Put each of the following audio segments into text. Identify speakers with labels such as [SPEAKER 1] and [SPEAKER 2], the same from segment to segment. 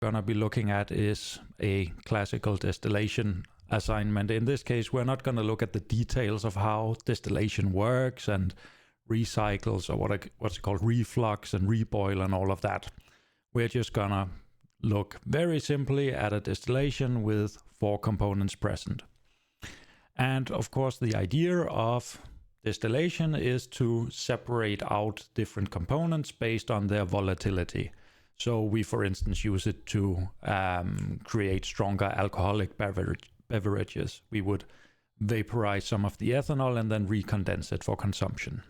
[SPEAKER 1] gonna be looking at is a classical distillation assignment. In this case, we're not gonna look at the details of how distillation works and recycles, or what's called reflux and reboil and all of that. We're just gonna look very simply at a distillation with 4 components present. And of course, the idea of distillation is to separate out different components based on their volatility. So we, for instance, use it to create stronger alcoholic beverages. We would vaporize some of the ethanol and then recondense it for consumption.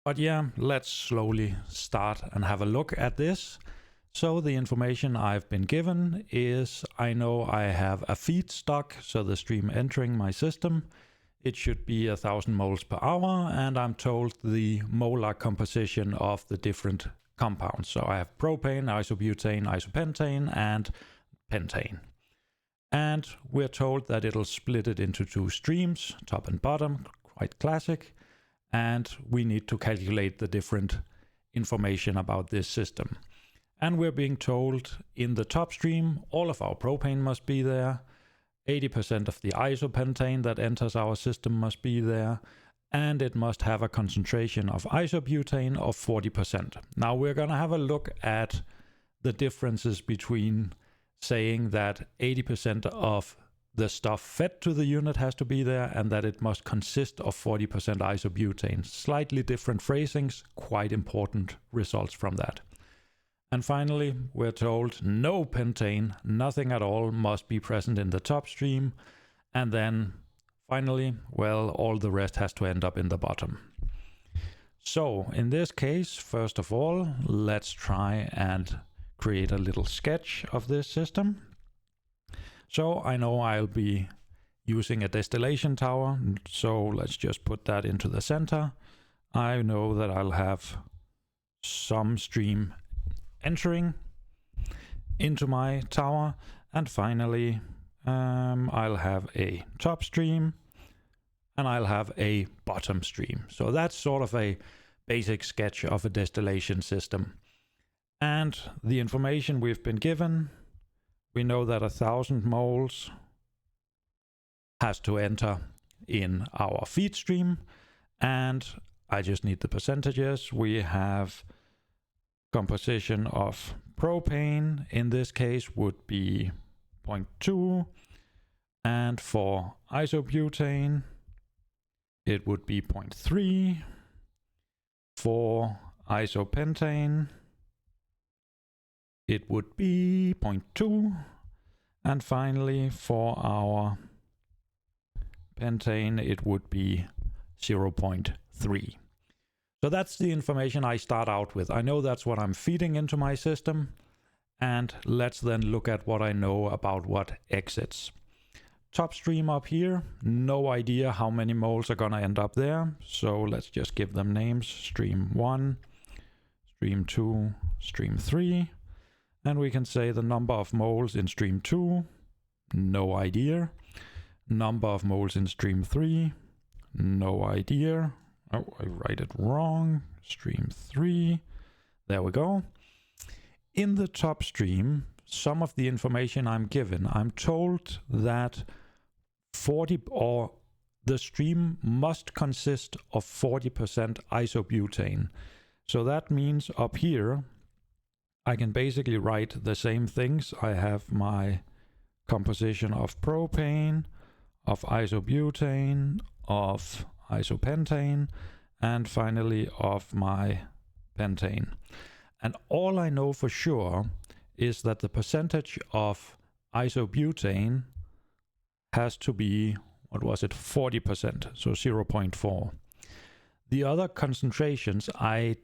[SPEAKER 1] But yeah, let's slowly start and have a look at this. So the information I've been given is, I know I have a feedstock, so the stream entering my system, it should be 1000 moles per hour, and I'm told the molar composition of the different compounds. So I have propane, isobutane, isopentane, and pentane. And we're told that it'll split it into 2 streams, top and bottom, quite classic. And we need to calculate the different information about this system. And we're being told in the top stream, all of our propane must be there. 80% of the isopentane that enters our system must be there. And it must have a concentration of isobutane of 40%. Now we're going to have a look at the differences between saying that 80% of the stuff fed to the unit has to be there and that it must consist of 40% isobutane. Slightly different phrasings, quite important results from that. And finally, we're told no pentane, nothing at all, must be present in the top stream. And then finally, well, all the rest has to end up in the bottom. So in this case, first of all, let's try and create a little sketch of this system. So I know I'll be using a distillation tower. So let's just put that into the center. I know that I'll have some stream entering into my tower. And finally, I'll have a top stream and I'll have a bottom stream. So that's sort of a basic sketch of a distillation system. And the information we've been given, we know that 1000 moles has to enter in our feed stream. And I just need the percentages. We have composition of propane, in this case, would be 0.2. And for isobutane, it would be 0.3. For isopentane, it would be 0.2. And finally, for our pentane, it would be 0.3. So that's the information I start out with. I know that's what I'm feeding into my system. And let's then look at what I know about what exits. Top stream up here, no idea how many moles are gonna end up there. So let's just give them names. Stream 1, stream 2, stream 3. And we can say the number of moles in stream 2, no idea. Number of moles in stream 3, no idea. Oh, I write it wrong. Stream 3. There we go. In the top stream, some of the information I'm given, I'm told that the stream must consist of 40% isobutane. So that means up here, I can basically write the same things. I have my composition of propane, of isobutane, of isopentane, and finally of my pentane. And all I know for sure is that the percentage of isobutane has to be, what was it, 40%, so 0.4. The other concentrations, I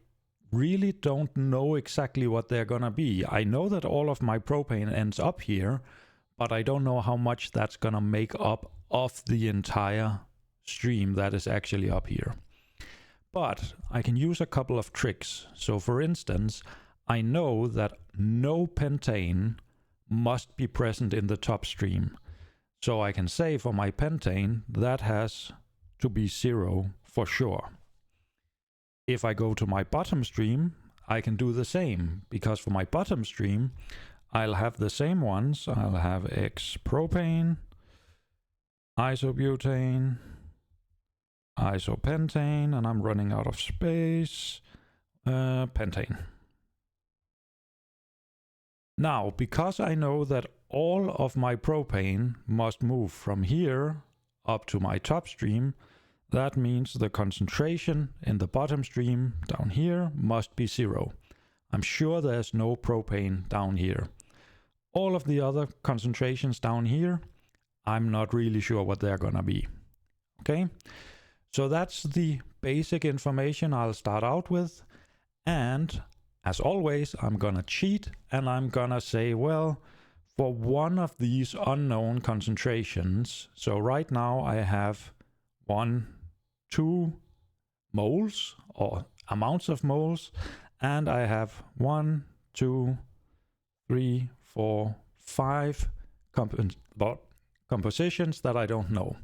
[SPEAKER 1] really don't know exactly what they're gonna be. I know that all of my propane ends up here, but I don't know how much that's gonna make up of the entire stream that is actually up here. But I can use a couple of tricks. So for instance, I know that no pentane must be present in the top stream. So I can say for my pentane, that has to be 0 for sure. If I go to my bottom stream, I can do the same, because for my bottom stream, I'll have the same ones. I'll have X propane, isobutane, isopentane, and I'm running out of space, pentane. Now, because I know that all of my propane must move from here up to my top stream, that means the concentration in the bottom stream down here must be 0. I'm sure there's no propane down here. All of the other concentrations down here, I'm not really sure what they're gonna be. Okay, so that's the basic information I'll start out with. And as always, I'm gonna cheat and I'm gonna say, well, for one of these unknown concentrations, so right now I have 2 moles or amounts of moles, and I have 1, 2, 3, 4, 5 compositions that I don't know.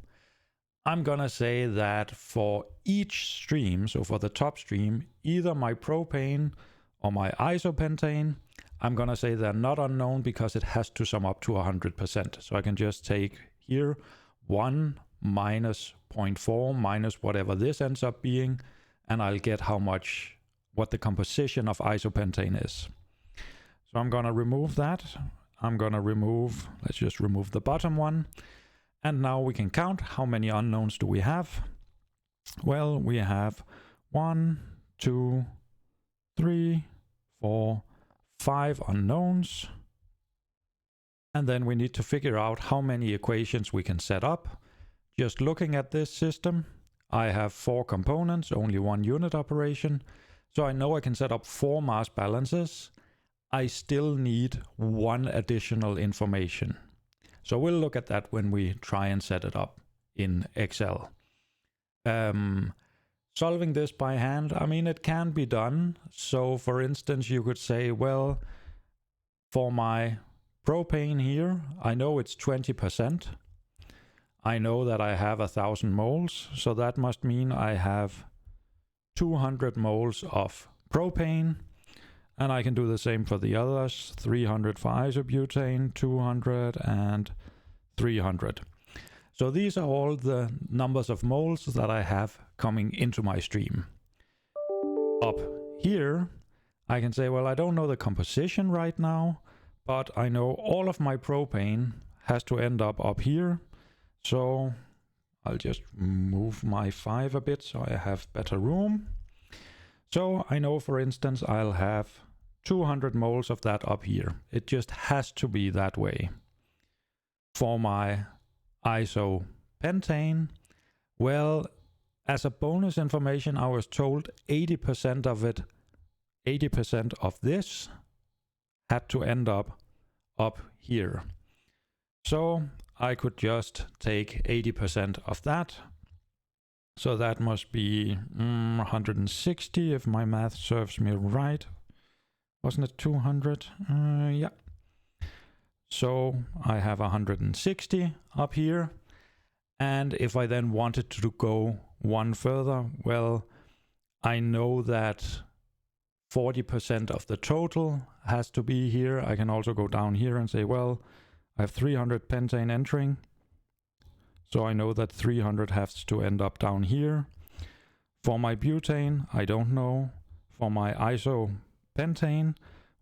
[SPEAKER 1] I'm gonna say that for each stream, so for the top stream, either my propane or my isopentane, I'm gonna say they're not unknown because it has to sum up to 100%. So I can just take here 1 minus 0.4 minus whatever this ends up being, and I'll get what the composition of isopentane is. So I'm gonna remove that. I'm gonna let's just remove the bottom one. And now we can count how many unknowns do we have. Well, we have 1, 2, 3, 4, 5 unknowns. And then we need to figure out how many equations we can set up. Just looking at this system, I have 4 components, only 1 unit operation. So I know I can set up 4 mass balances. I still need 1 additional information. So we'll look at that when we try and set it up in Excel. Solving this by hand, I mean, it can be done. So for instance, you could say, well, for my propane here, I know it's 20%. I know that I have 1,000 moles, so that must mean I have 200 moles of propane, and I can do the same for the others, 300 for isobutane, 200 and 300. So these are all the numbers of moles that I have coming into my stream. Up here, I can say, well, I don't know the composition right now, but I know all of my propane has to end up here. So I'll just move my 5 a bit so I have better room. So I know, for instance, I'll have 200 moles of that up here. It just has to be that way. For my isopentane, well, as a bonus information, I was told 80% of this had to end up here. So I could just take 80% of that. So that must be 160 if my math serves me right. Wasn't it 200? Yeah. So I have 160 up here. And if I then wanted to go one further, well, I know that 40% of the total has to be here. I can also go down here and say, well, I have 300 pentane entering. So I know that 300 has to end up down here. For my butane, I don't know. For my isopentane,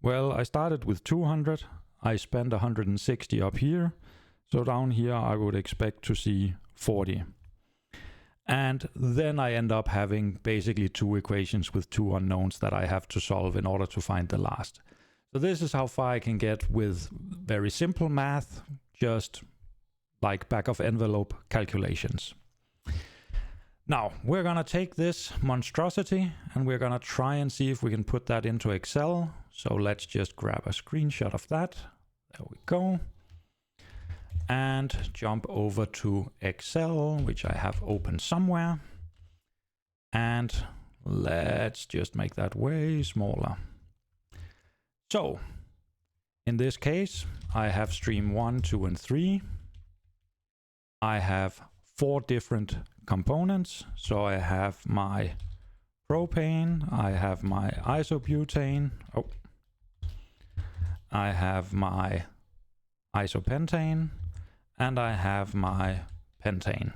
[SPEAKER 1] well, I started with 200. I spent 160 up here. So down here, I would expect to see 40. And then I end up having basically 2 equations with 2 unknowns that I have to solve in order to find the last. So this is how far I can get with very simple math, just like back of envelope calculations. Now we're gonna take this monstrosity and we're gonna try and see if we can put that into Excel. So let's just grab a screenshot of that. There we go. And jump over to Excel, which I have open somewhere. And let's just make that way smaller. So in this case, I have stream 1, 2, and 3. I have 4 different components. So I have my propane, I have my isobutane, I have my isopentane, and I have my pentane.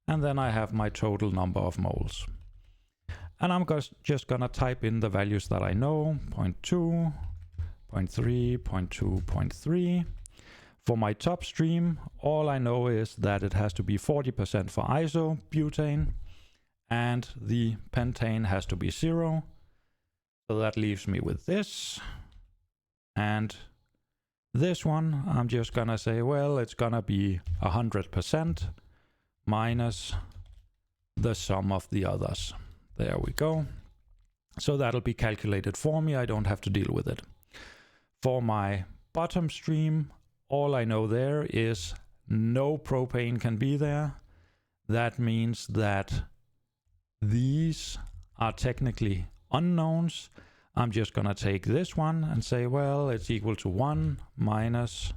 [SPEAKER 1] And then I have my total number of moles. And I'm just gonna type in the values that I know, 0.2, 0.3, 0.2, 0.3. For my top stream, all I know is that it has to be 40% for isobutane, and the pentane has to be 0. So that leaves me with this. And this one, I'm just gonna say, well, it's gonna be 100% minus the sum of the others. There we go. So that'll be calculated for me. I don't have to deal with it. For my bottom stream, all I know there is no propane can be there. That means that these are technically unknowns. I'm just gonna take this one and say, well, it's equal to 1 minus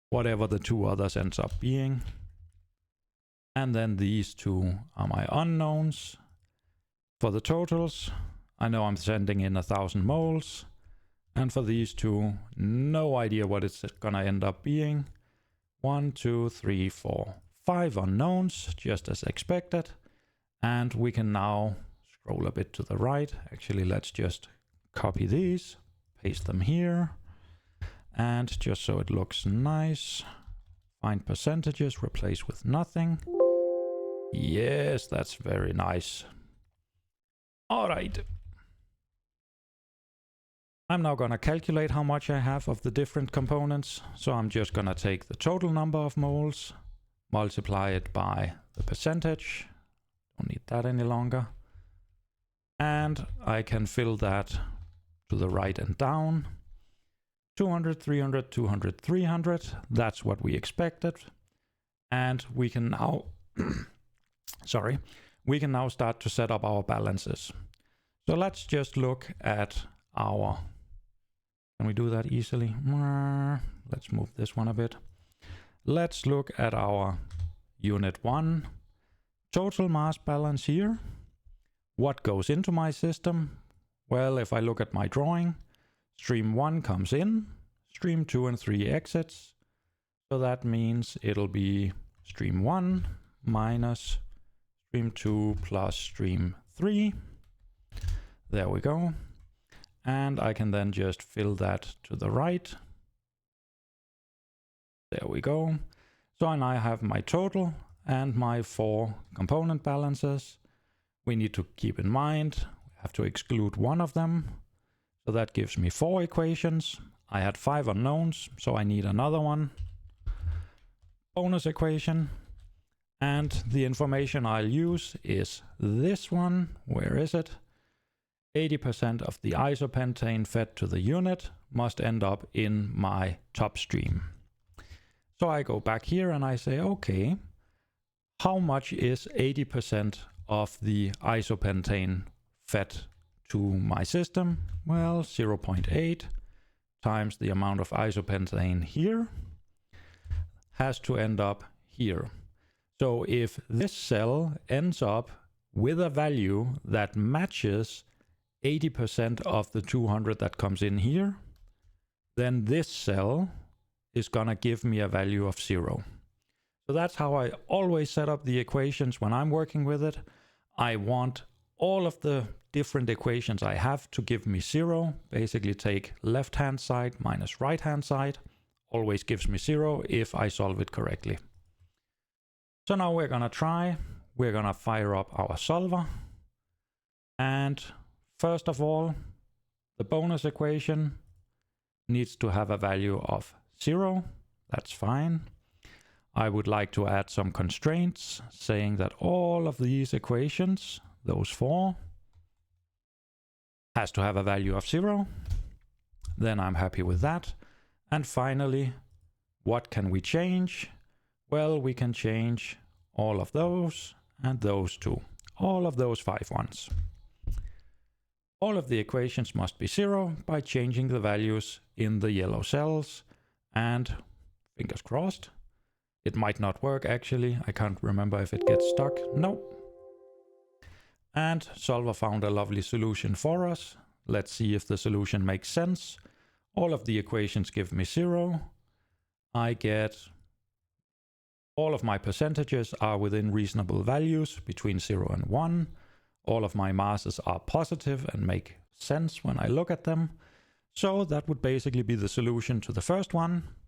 [SPEAKER 1] whatever the two others ends up being. And then these two are my unknowns. For the totals, I know I'm sending in 1,000 moles. And for these two, no idea what it's gonna end up being. 1, 2, 3, 4, 5 unknowns, just as expected. And we can now scroll a bit to the right. Actually, let's just copy these, paste them here. And just so it looks nice, find percentages, replace with nothing. Yes, that's very nice. All right. I'm now going to calculate how much I have of the different components. So I'm just going to take the total number of moles, multiply it by the percentage. Don't need that any longer. And I can fill that to the right and down. 200, 300, 200, 300. That's what we expected. And we can now, we can now start to set up our balances. So let's just look at our, can we do that easily? Let's move this one a bit. Let's look at our unit 1 total mass balance here. What goes into my system? Well, if I look at my drawing, stream 1 comes in, stream 2 and 3 exits. So that means it'll be stream 1 minus stream 2 plus stream 3. There we go. And I can then just fill that to the right. There we go. So now I have my total and my 4 component balances. We need to keep in mind, we have to exclude one of them. So that gives me 4 equations. I had 5 unknowns, so I need another one. Bonus equation. And the information I'll use is this one. Where is it? 80% of the isopentane fed to the unit must end up in my top stream. So I go back here and I say, okay, how much is 80% of the isopentane fed to my system? Well, 0.8 times the amount of isopentane here has to end up here. So if this cell ends up with a value that matches 80% of the 200 that comes in here, then this cell is gonna give me a value of 0. So that's how I always set up the equations when I'm working with it. I want all of the different equations I have to give me 0. Basically take left-hand side minus right-hand side. Always gives me 0 if I solve it correctly. So now we're gonna try. We're gonna fire up our solver. And first of all, the bonus equation needs to have a value of 0. That's fine. I would like to add some constraints saying that all of these equations, those 4, has to have a value of 0. Then I'm happy with that. And finally, what can we change? Well, we can change all of those and those 2. All of those 5 ones. All of the equations must be 0 by changing the values in the yellow cells. And fingers crossed. It might not work actually. I can't remember if it gets stuck. No. And Solver found a lovely solution for us. Let's see if the solution makes sense. All of the equations give me 0. I get all of my percentages are within reasonable values between 0 and 1. All of my masses are positive and make sense when I look at them. So that would basically be the solution to the first one.